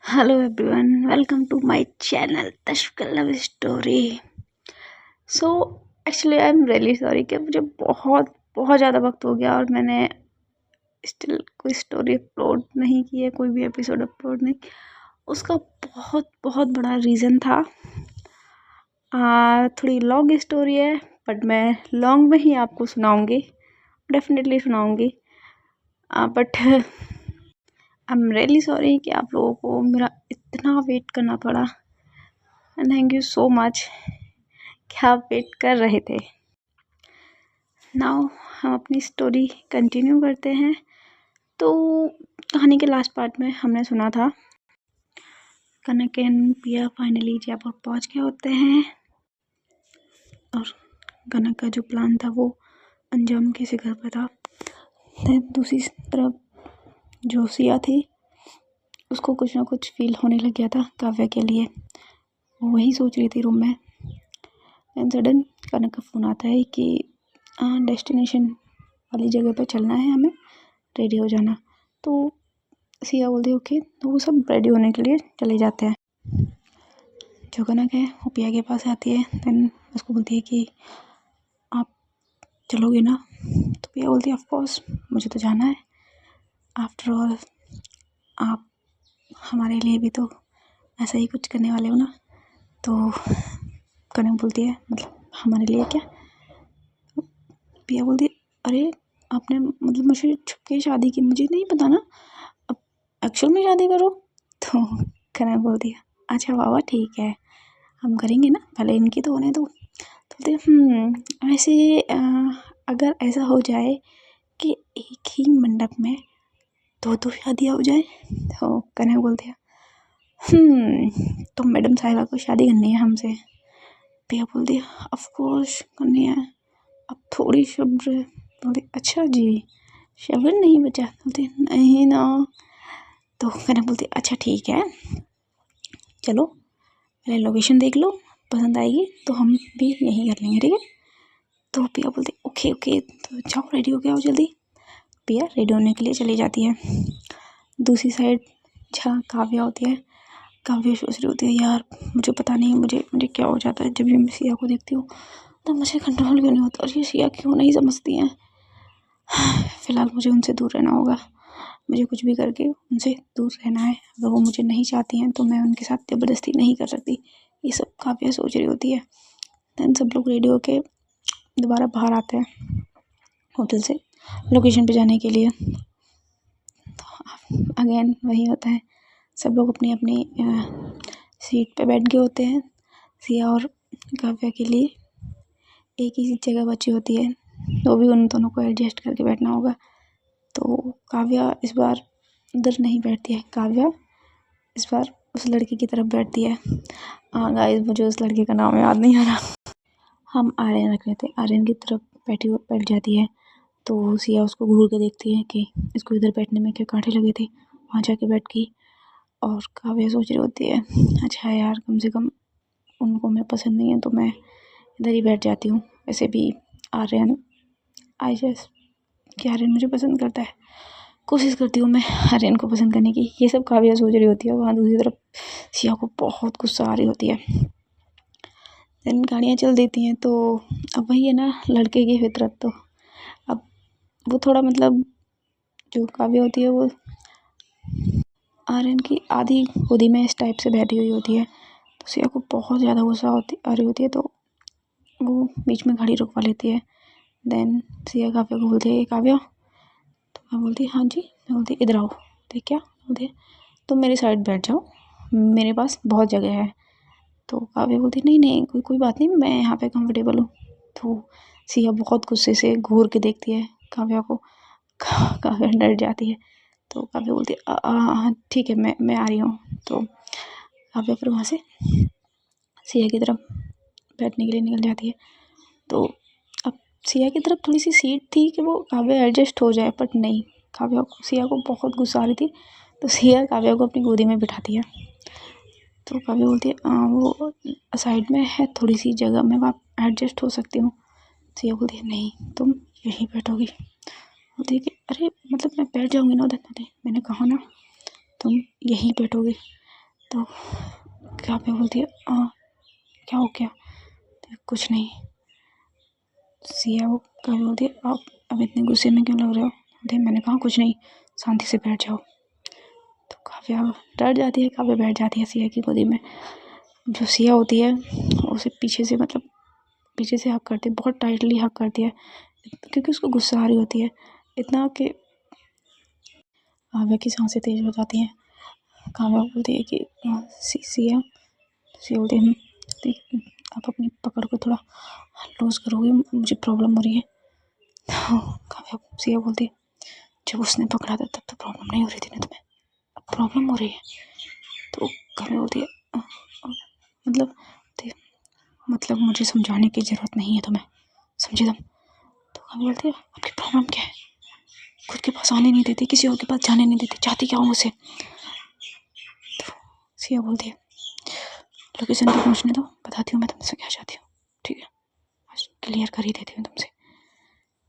Hello everyone, welcome to my channel तशविक love story. So actually I am really sorry कि मुझे बहुत बहुत ज़्यादा वक्त हो गया और मैंने स्टिल कोई स्टोरी अपलोड नहीं की है, कोई भी एपिसोड अपलोड नहीं। उसका बहुत बहुत बड़ा रीज़न था। थोड़ी लॉन्ग स्टोरी है, बट मैं लॉन्ग में ही आपको सुनाऊंगी, डेफिनेटली सुनाऊंगी। But I am really sorry कि आप लोगों को मेरा इतना वेट करना पड़ा। And thank you so much कि आप वेट कर रहे थे। नाउ हम अपनी स्टोरी कंटिन्यू करते हैं। तो कहानी के लास्ट पार्ट में हमने सुना था कनक एंड पिया फाइनली जयपुर पहुंच गए होते हैं और कनक का जो प्लान था वो अंजाम के शिखर पर था। दूसरी तरफ जो सिया थी उसको कुछ ना कुछ फील होने लग गया था काव्या के लिए। वो वही सोच रही थी रूम में। एंड सडन कनक का फ़ोन आता है कि डेस्टिनेशन वाली जगह पर चलना है, हमें रेडी हो जाना। तो सिया बोलती है ओके, तो वो सब रेडी होने के लिए चले जाते हैं। जो कनक है वो पिया के पास आती है। देन उसको बोलती है कि आप चलोगे ना? तो पिया बोलती है ऑफ कोर्स, मुझे तो जाना है। आफ्टर ऑल आप हमारे लिए भी तो ऐसा ही कुछ करने वाले हो ना। तो कनक बोलती है मतलब हमारे लिए क्या? पिया बोलती अरे आपने मतलब मुझे छुप के शादी की, मुझे नहीं पता ना, अब एक्चुअल में शादी करो। तो कनक बोलती है अच्छा बाबा ठीक है, हम करेंगे ना, पहले इनकी तो होने दो। तो बोलते ऐसे अगर ऐसा हो जाए कि एक ही मंडप में दो शादियाँ हो जाए। तो कनक बोलती है तो मैडम साहिबा को शादी करनी है हमसे। पिया बोलती है ऑफ कोर्स करनी है, अब थोड़ी सब्र। बोलते अच्छा जी, सब्र नहीं बचा? बोलते नहीं ना। तो कनक बोलती अच्छा ठीक है, चलो पहले लोकेशन देख लो, पसंद आएगी तो हम भी यहीं कर लेंगे, ठीक है? तो पिया बोलती ओके ओके, तो जाओ रेडी हो गया हो जल्दी। पिया रेडी होने के लिए चली जाती है। दूसरी साइड जहाँ काव्या होती है, काव्या सोच रही होती है यार मुझे पता नहीं मुझे क्या हो जाता है जब भी मैं सिया को देखती हूँ, तो मुझे कंट्रोल क्यों नहीं होता और ये सिया क्यों नहीं समझती हैं। फ़िलहाल मुझे उनसे दूर रहना होगा, मुझे कुछ भी करके उनसे दूर रहना है। अगर वो मुझे नहीं चाहती हैं तो मैं उनके साथ ज़बरदस्ती नहीं कर सकती। ये सब काव्या सोच रही होती है। दैन सब लोग रेडी होके दोबारा बाहर आते हैं होटल से लोकेशन पे जाने के लिए। तो अगेन वही होता है, सब लोग अपनी अपनी सीट पे बैठ गए होते हैं। सिया और काव्या के लिए एक ही जगह बची होती है, तो भी उन दोनों को एडजस्ट करके बैठना होगा। तो काव्या इस बार उधर नहीं बैठती है, काव्या इस बार उस लड़की की तरफ बैठती है। गाइस मुझे उस लड़के का नाम याद नहीं आ रहा, हम आर्यन रख लेते हैं। आर्यन की तरफ बैठ जाती है। तो सिया उसको घूर के देखती है कि इसको इधर बैठने में क्या कांटे लगे थे। वहाँ जाके बैठ गई और काव्या सोच रही होती है अच्छा यार कम से कम उनको मैं पसंद नहीं है तो मैं इधर ही बैठ जाती हूँ। वैसे भी आर्यन आई जस्ट कि आर्यन मुझे पसंद करता है, कोशिश करती हूँ मैं आर्यन को पसंद करने की। ये सब काव्या सोच रही होती है। वहाँ दूसरी तरफ सिया को बहुत गुस्सा आ रही होती है। देन गाड़ियाँ चल देती हैं। तो अब वही है ना लड़के की फितरत, तो अब वो थोड़ा मतलब जो काव्या होती है वो आर्यन की आधी गोदी में इस टाइप से बैठी हुई होती है। तो सिया को बहुत ज़्यादा गुस्सा आ रही होती है, तो वो बीच में गाड़ी रुकवा लेती है। देन सिया काव्या को बोलती है काव्या, तो मैं बोलती हाँ जी। मैं बोलती इधर आओ। तो क्या बोलती तुम मेरी साइड बैठ जाओ, मेरे पास बहुत जगह है। तो काव्या बोलती नहीं कोई बात नहीं, मैं यहाँ पे कंफर्टेबल हूँ। तो सिया बहुत गुस्से से घूर के देखती है काव्या को। काव्या डर जाती है। तो काव्या बोलती है ठीक है, मैं आ रही हूँ। तो काव्या फिर वहाँ से सिया की तरफ बैठने के लिए निकल जाती है। तो अब सिया की तरफ थोड़ी सी सीट थी कि वो काव्या एडजस्ट हो जाए, बट नहीं, काव्या को सिया को बहुत गुस्सा आ रही थी। तो सिया काव्या को अपनी गोदी में बिठाती है। तो काव्या बोलती है वो साइड में है थोड़ी सी जगह, मैं वहाँ एडजस्ट हो सकती हूँ। सिया बोलती है नहीं तुम यहीं बैठोगी। बोलती है कि अरे मतलब मैं बैठ जाऊँगी ना उधर। मैंने कहा ना तुम यहीं बैठोगी। तो काव्या बोलती है क्या हो गया? तो कुछ नहीं। सिया वो काव्या बोलती है आप अब इतने गुस्से में क्यों लग रहे हो? बोलती है मैंने कहा कुछ नहीं, शांति से बैठ जाओ। तो काव्या डर जाती है, काव्या बैठ जाती है सिया की गोदी में। जो सिया होती है उसे पीछे से हक करती है, बहुत टाइटली हक करती है, क्योंकि उसको गुस्सा आ रही होती है इतना कि काव्या की सांसें तेज हो जाती हैं। काव्या बोलती है कि सिया बोलती है आप अपनी पकड़ को थोड़ा लूज करोगे, मुझे प्रॉब्लम हो रही है। तो काव्या सिया बोलती है जब उसने पकड़ा था तब तो प्रॉब्लम नहीं हो रही थी ना तुम्हें, अब प्रॉब्लम हो रही है। तो काव्या बोलती है मतलब मुझे समझाने की ज़रूरत नहीं है तुम्हें, समझे तुम? तो काव्या बोलती है आपकी प्रॉब्लम क्या है? खुद के पास आने नहीं देती, किसी और के पास जाने नहीं देती, चाहती क्या हूँ मुझसे? तो सिया बोलती है लोकेशन पे पहुँचने दो, बताती हूँ मैं तुमसे क्या चाहती हूँ, ठीक है? आज क्लियर कर ही देती हूँ तुमसे।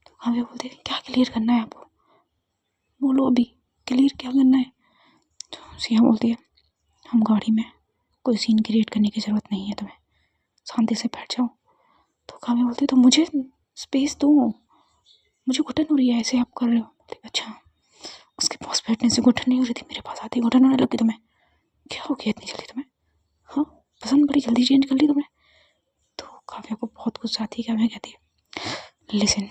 तो काव्या बोलती है क्या क्लियर करना है आपको? बोलो अभी, क्लियर क्या करना है? तो सिया बोलती है हम गाड़ी में, कोई सीन क्रिएट करने की ज़रूरत नहीं है तुम्हें, शांति से बैठ जाओ। तो काव्या बोलती है तो मुझे स्पेस दो, मुझे घुटन हो रही है, ऐसे आप कर रहे हो। अच्छा, उसके पास बैठने से घुटन नहीं हो रही थी, मेरे पास आती घुटन होने लगी तुम्हें? क्या हो गया इतनी जल्दी तुम्हें? हाँ, पसंद बड़ी जल्दी चेंज कर ली तुमने। तो काव्या को बहुत गुस्सा आती है। काव्या कहती है लिसन,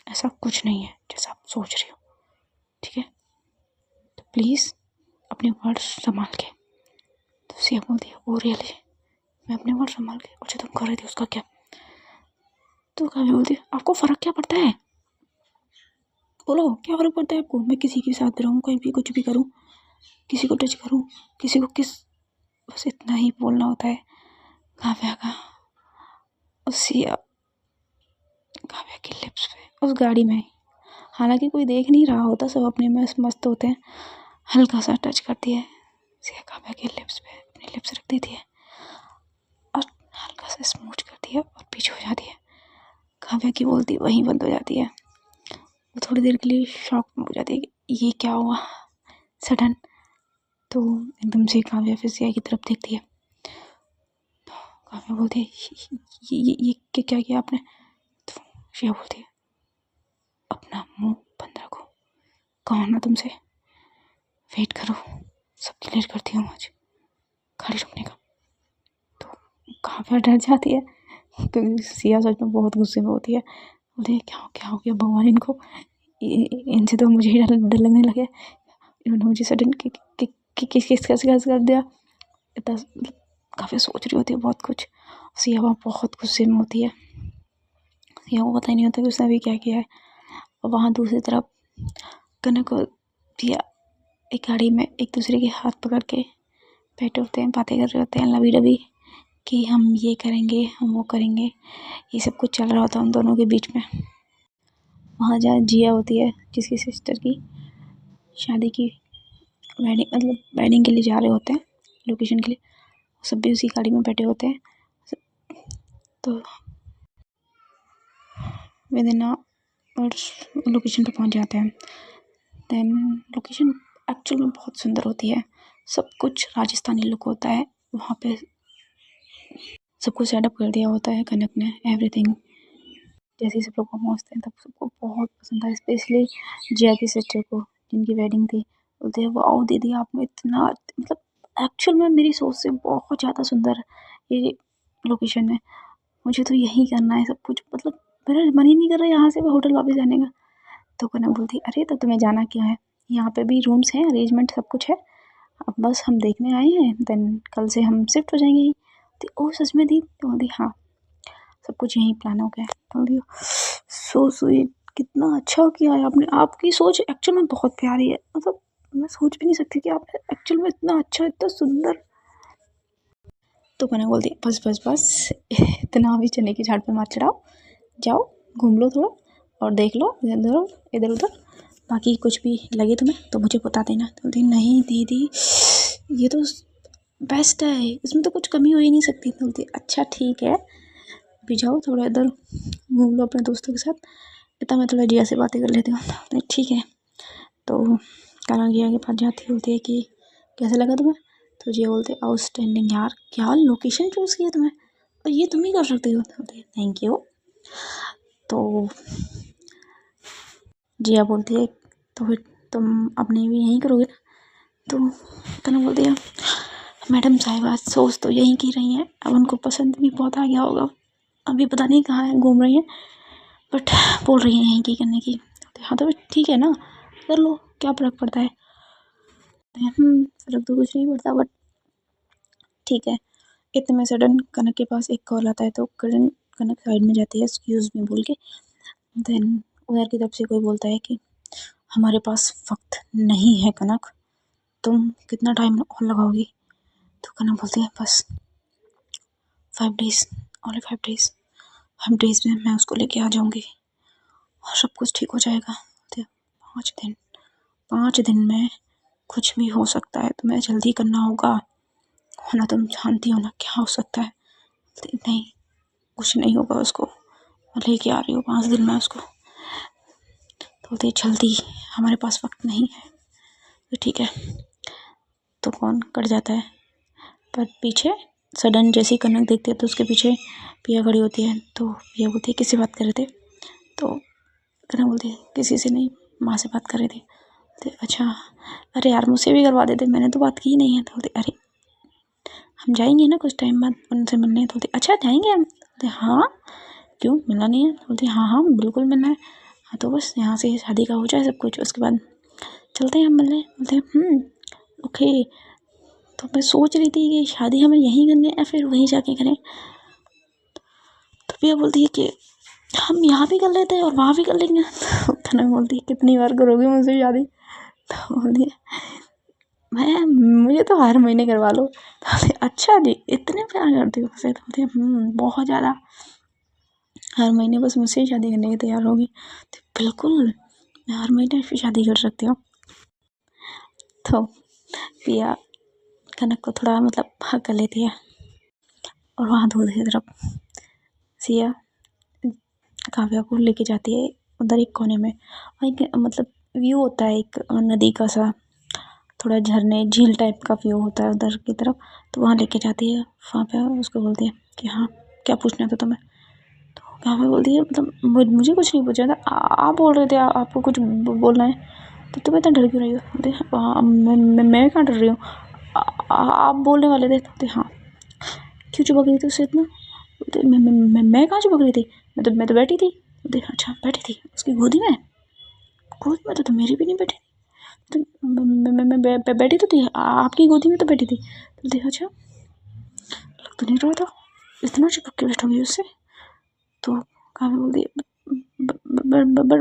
ऐसा कुछ नहीं है जैसा आप सोच रही हो, ठीक है? तो प्लीज़ अपने वर्ड संभाल के। तो सिया बोलती है ओ रियली, मैं अपने वर्ड संभाल के, और जो तुम कर रही थी उसका क्या? तो काव्या बोलती है आपको फ़र्क क्या पड़ता है? बोलो क्या फ़र्क पड़ता है आपको? मैं किसी के साथ रहूँ, कहीं भी कुछ भी करूँ, किसी को टच करूँ, किसी को किस, बस इतना ही बोलना होता है काव्या का। सिया काव्या के लिप्स पे उस गाड़ी में, हालांकि कोई देख नहीं रहा होता, सब अपने में मस्त होते हैं, हल्का सा टच करती है सिया काव्या के लिप्स पे, अपने लिप्स रख देती है और हल्का सा स्मूच करती है और पीछे हो जाती है। काव्या की बोलती वहीं बंद हो जाती है। वो थोड़ी देर के लिए शॉक में हो जाती है कि ये क्या हुआ सडन। तो एकदम से काव्या फिर सिया की तरफ देखती है। तो काव्या बोलती है ये क्या किया आपने? तो सिया बोलती है अपना मुंह बंद रखो, कहो ना तुमसे, वेट करो, सब क्लियर करती हूँ आज, खाली रुकने का। तो काव्या डर जाती है क्योंकि सिया सच में बहुत गुस्से में होती है। बोलती है क्या हो गया भगवान, इनको इनसे तो मुझे ही डर लगने लगे, इन्होंने मुझे सडन किस कर दिया। इतना काफ़ी सोच रही होती है बहुत कुछ। सिया वहाँ बहुत गुस्से में होती है, सिया को पता ही नहीं होता कि उसने अभी क्या किया है। और वहाँ दूसरी तरफ कनक और पिया एक गाड़ी में एक दूसरे के हाथ पकड़ के बैठे होते हैं, बातें कर रहे होते हैं लवी डबी कि हम ये करेंगे, हम वो करेंगे, ये सब कुछ चल रहा होता है उन दोनों के बीच में। वहाँ जहाँ जिया होती है, जिसकी सिस्टर की शादी की वेडिंग के लिए जा रहे होते हैं, लोकेशन के लिए, सब भी उसी गाड़ी में बैठे होते हैं। तो विदिन और लोकेशन पे पहुँच जाते हैं। देन लोकेशन एक्चुअल में बहुत सुंदर होती है, सब कुछ राजस्थानी लुक होता है वहाँ पे, सब कुछ सेटअप कर दिया होता है कनक ने, एवरीथिंग। जैसे ही सब लोग वहाँ पहुँचते हैं तब सबको बहुत पसंद आया, स्पेशली जिया की सिस्टर को जिनकी वेडिंग थी। बोलते हैं वाओ दीदी आपने इतना, मतलब एक्चुअल में मेरी सोच से बहुत ज़्यादा सुंदर ये लोकेशन है, मुझे तो यही करना है सब कुछ, मतलब मेरा मन ही नहीं कर रहा यहाँ से होटल वापस जाने का। तो कनक बोलती अरे तो तुम्हें जाना क्या है, यहाँ पे भी रूम्स हैं, अरेंजमेंट सब कुछ है, अब बस हम देखने आए हैं, देन कल से हम शिफ्ट हो जाएंगे। तो ओ सच में दी? तो बोलती हाँ सब कुछ यहीं प्लान हो गया है। तो बोलती सो स्वीट, कितना अच्छा किया है आपने, आपकी सोच एक्चुअल में बहुत प्यारी है, मतलब मैं सोच भी नहीं सकती कि आपने एक्चुअल में इतना अच्छा, इतना सुंदर। तो कनक बोलती बस बस बस इतना भी चने की झाड़ पे मत चढ़ाओ, जाओ घूम लो थोड़ा और देख लो इधर उधर, बाकी कुछ भी लगे तुम्हें तो मुझे बता देना। तो बोलती नहीं दीदी ये तो बेस्ट है, इसमें तो कुछ कमी हो ही नहीं सकती। तो बोलती अच्छा ठीक है अभी जाओ थोड़ा इधर घूम लो अपने दोस्तों के साथ, इतना मैं थोड़ा जिया से बातें कर लेती हूँ। तो ठीक है। तो कनक जिया के पास जाती होती है कि कैसा लगा तुम्हें? तो ये बोलते आउटस्टैंडिंग यार, क्या लोकेशन चूज़ किया तुम्हें, और ये तुम ही कर सकते हो। Thank you. तो जिया बोलती है तो फिर तुम अपने भी यहीं करोगे ना। तो कनक बोलती है मैडम साहिबा सोच तो यहीं की रही हैं, अब उनको पसंद भी बहुत आ गया होगा, अभी पता नहीं कहाँ है घूम रही हैं, बट बोल रही हैं यहीं की करने की। हाँ तो ठीक है ना, कर लो, क्या फ़र्क पड़ता है। फ़र्क तो कुछ नहीं पड़ता, बट ठीक है। इतने में सडन कनक के पास एक कॉल आता है, तो कनक साइड में जाती है एक्सक्यूज़ मी बोल के। देन उधर की तरफ से कोई बोलता है कि हमारे पास वक्त नहीं है कनक, तुम कितना टाइम और लगाओगी। तो कनक बोलती है बस 5 डेज़, ओनली 5 डेज़, 5 डेज़ में मैं उसको लेके आ जाऊँगी और सब कुछ ठीक हो जाएगा। तो 5 दिन में कुछ भी हो सकता है, तुम्हें जल्दी करना होगा, वरना तुम जानती हो ना क्या हो सकता है। तो नहीं, कुछ नहीं होगा, उसको मैं लेके आ रही हूँ 5 दिन में उसको। तो बोलती जल्दी, हमारे पास वक्त नहीं है। तो ठीक है। तो फ़ोन कट जाता है, पर पीछे सडन जैसे ही कनक देखती है तो उसके पीछे पिया खड़ी होती है। तो पिया बोलती है किससे बात कर रहे थे। तो कनक बोलती है किसी से नहीं, माँ से बात कर रही थी। तो अच्छा, अरे यार मुझसे भी करवा देते, मैंने तो बात की नहीं है। तो बोलते अरे हम जाएंगे ना कुछ टाइम बाद उनसे मिलने। तो बोलते अच्छा जाएंगे हम। बोलते हाँ, क्यों मिलना नहीं है। बोलते हाँ हाँ बिल्कुल मिलना है। हाँ तो बस यहाँ से शादी का हो जाए सब कुछ, उसके बाद चलते हैं हम मिलने। बोलते ओके। तो मैं सोच रही थी कि शादी हमें यहीं करनी है या फिर वहीं जाके करें। तो पिया बोलती है कि हम यहाँ भी कर लेते हैं और वहाँ भी कर लेंगे। तो कनक बोलती है कितनी बार करोगे मुझसे शादी। तो बोलती है मुझे तो हर महीने करवा लो। तो अच्छा जी, इतने प्यार करती हो मुझसे। तो बोलती है बहुत ज़्यादा, हर महीने बस मुझसे ही शादी करने की तैयार होगी। तो बिल्कुल, मैं हर महीने फिर शादी कर सकती हूँ। तो पिया कनक को थोड़ा मतलब हक कर लेती है, और वहाँ दूर की तरफ सिया काव्या को लेके जाती है उधर एक कोने में, और एक मतलब व्यू होता है एक नदी का सा, थोड़ा झरने झील टाइप का व्यू होता है उधर की तरफ। तो वहाँ लेके जाती है, वहाँ पे उसको बोलती है कि हाँ क्या पूछना था तुम्हें। तो काव्या बोलती है मतलब मुझे कुछ नहीं पूछा था, आप बोल रहे थे आपको कुछ बोलना है, तो तुम इतना डर क्यों रही हो। बोलते मैं कहाँ डर रही हूँ, आप बोलने वाले थे। बोलते हाँ, क्यों चिपक रही थी उससे इतना। बोलते मैं कहाँ चिपक रही थी, मैं तो बैठी थी। बोलते अच्छा बैठी थी उसकी गोदी में, गोद में तो मेरी भी नहीं बैठी। तो मैं बैठी तो थी, आपकी गोदी में तो बैठी थी। बोलते अच्छा लग तो नहीं रहा था, इतना चिपक के बैठोगी उससे। तो काव्या बोलती है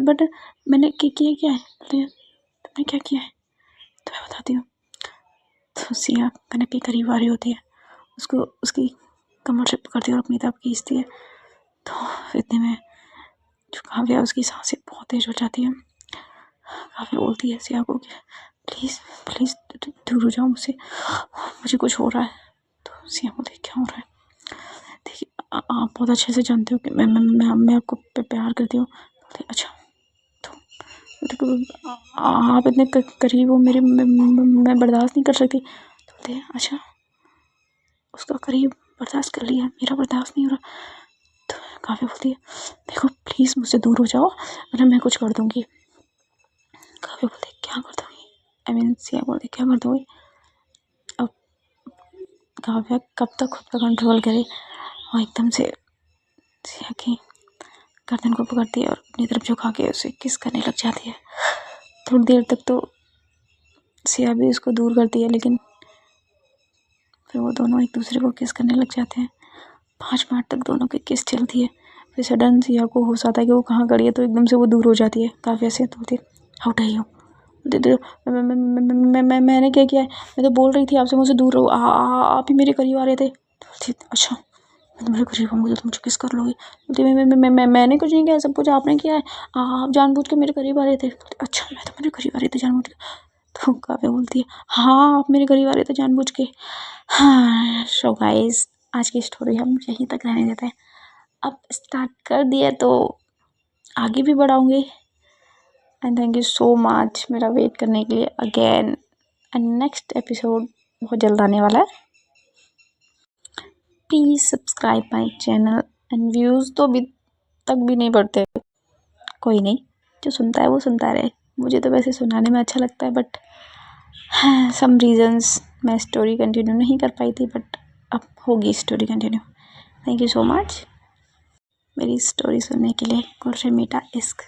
बट मैंने किया क्या है। बोलते तुमने क्या किया है, तो मैं बताती हूँ। तो सिया कनक के करीब आ रही होती है, उसको उसकी कमर से पकड़ती है और अपनी तरफ खींचती है। तो इतने में जो काव्या, उसकी सांसें बहुत तेज हो जाती है। काव्या बोलती है सिया को कि प्लीज़ प्लीज़ दूर हो जाओ मुझसे, मुझे कुछ हो रहा है। तो सिया बोलती क्या हो रहा है। देखिए आप बहुत अच्छे से जानते हो कि मैं आपको प्यार करती हूँ। बोलती अच्छा, तो आप इतने करीब हो मेरे, मैं बर्दाश्त नहीं कर सकती। तो बोलते हैं अच्छा, उसका करीब बर्दाश्त कर लिया, मेरा बर्दाश्त नहीं हो रहा। तो काव्या बोलती है देखो प्लीज़ मुझसे दूर हो जाओ, वरना मैं कुछ कर दूँगी। काव्या बोलती क्या कर दूँगी, आई मीन सिया बोलती क्या कर दूँगी। अब काव्या कब तक खुद पर कंट्रोल करे, और एकदम से सिया की गर्दन को पकड़ती है और अपनी तरफ झुका के उसे किस करने लग जाती है। थोड़ी देर तक तो सिया भी उसको दूर करती है, लेकिन फिर वो दोनों एक दूसरे को किस करने लग जाते हैं। 5 मिनट तक दोनों की किस चलती है। फिर सडन सिया को होश आता है कि वो कहाँ खड़ी है, तो एकदम से वो दूर हो जाती है काव्या से। तो बोलती हाउ डर यू, मैंने क्या किया है, मैं तो बोल रही थी आपसे मुझसे दूर रहो, आप ही मेरे करीब आ रहे थे। तो बोलती अच्छा, मैं तुम्हारे करीब आऊँगी तो मुझे किस कर लोगी। बोलती मैंने कुछ नहीं किया, सब कुछ आपने किया है, आप जानबूझ के मेरे करीब आ रहे थे। अच्छा मैं तो मेरे करीब आ रही थी जानबूझ के। तो काव्या बोलती है हाँ आप मेरे करीब आ रहे थे जानबूझ के। हाँ सो गाइस, आज की स्टोरी हम यहीं तक रहने देते हैं। अब स्टार्ट कर दिया तो आगे भी बढ़ाऊँगी। And thank you so much मेरा वेट करने के लिए अगेन। एंड नेक्स्ट एपिसोड बहुत जल्द आने वाला है। Please subscribe my channel and views तो अभी तक भी नहीं बढ़ते, कोई नहीं, जो सुनता है वो सुनता रहे। मुझे तो वैसे सुनाने में अच्छा लगता है, बट सम रीज़न्स मैं स्टोरी कंटिन्यू नहीं कर पाई थी, बट अब होगी story continue. Thank you so much मेरी स्टोरी सुनने के लिए। गुलशन मीठा इश्क।